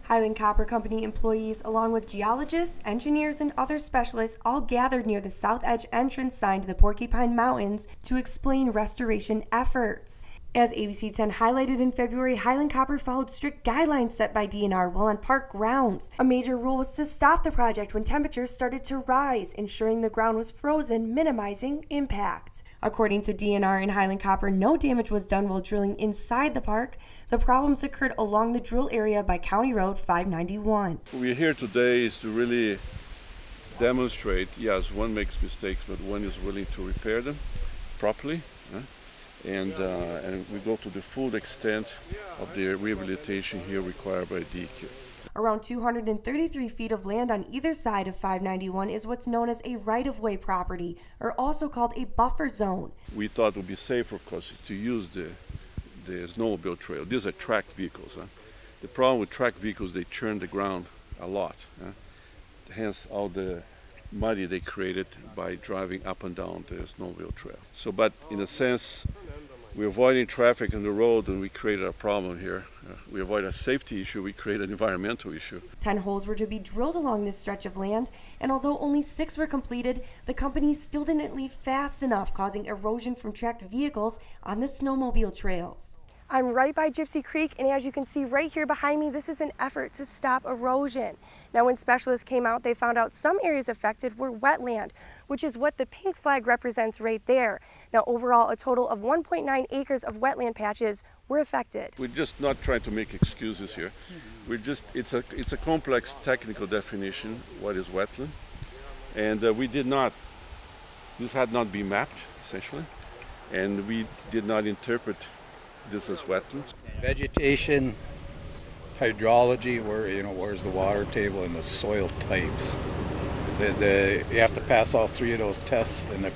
Highland Copper Company employees, along with geologists, engineers, and other specialists, all gathered near the south edge entrance sign to the Porcupine Mountains to explain restoration efforts. As ABC 10 highlighted in February, Highland Copper followed strict guidelines set by DNR while on park grounds. A major rule was to stop the project when temperatures started to rise, ensuring the ground was frozen, minimizing impact. According to DNR and Highland Copper, no damage was done while drilling inside the park. The problems occurred along the drill area by County Road 591. We're here today is to really demonstrate, yes, one makes mistakes, but one is willing to repair them properly. And we go to the full extent of the rehabilitation here required by DEQ. Around 233 feet of land on either side of 591 is what's known as a right-of-way property, or also called a buffer zone. We thought it would be safer because to use the snowmobile trail. These are tracked vehicles. The problem with tracked vehicles, they churn the ground a lot. Hence all the muddy they created by driving up and down the snowmobile trail. So, but in a sense, we're avoiding traffic on the road and we created a problem here. We avoid a safety issue, we create an environmental issue. 10 holes were to be drilled along this stretch of land, and although only 6 were completed, the company still didn't leave fast enough, causing erosion from tracked vehicles on the snowmobile trails. I'm right by Gypsy Creek, and as you can see right here behind me, this is an effort to stop erosion. Now, when specialists came out, they found out some areas affected were wetland, which is what the pink flag represents right there. Now, overall, a total of 1.9 acres of wetland patches were affected. We're just not trying to make excuses here. It's a complex technical definition, what is wetland. And this had not been mapped, essentially, and we did not interpret this is wetlands. Vegetation, hydrology, where's the water table, and the soil types. You have to pass all 3 of those tests, and the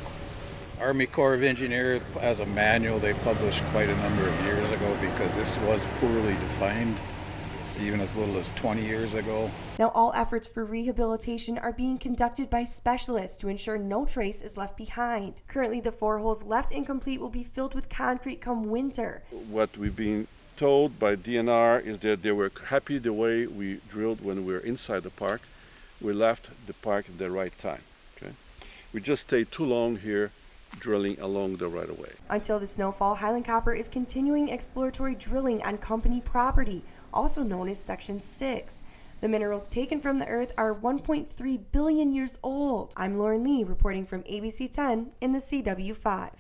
Army Corps of Engineers has a manual they published quite a number of years ago because this was poorly defined, even as little as 20 years ago. Now, all efforts for rehabilitation are being conducted by specialists to ensure no trace is left behind. Currently, the 4 holes left incomplete will be filled with concrete come winter. What we've been told by DNR is that they were happy the way we drilled when we were inside the park. We left the park at the right time. Okay? We just stayed too long here drilling along the right-of-way. Until the snowfall, Highland Copper is continuing exploratory drilling on company property, also known as Section 6. The minerals taken from the earth are 1.3 billion years old. I'm Lauren Lee reporting from ABC 10 in the CW5.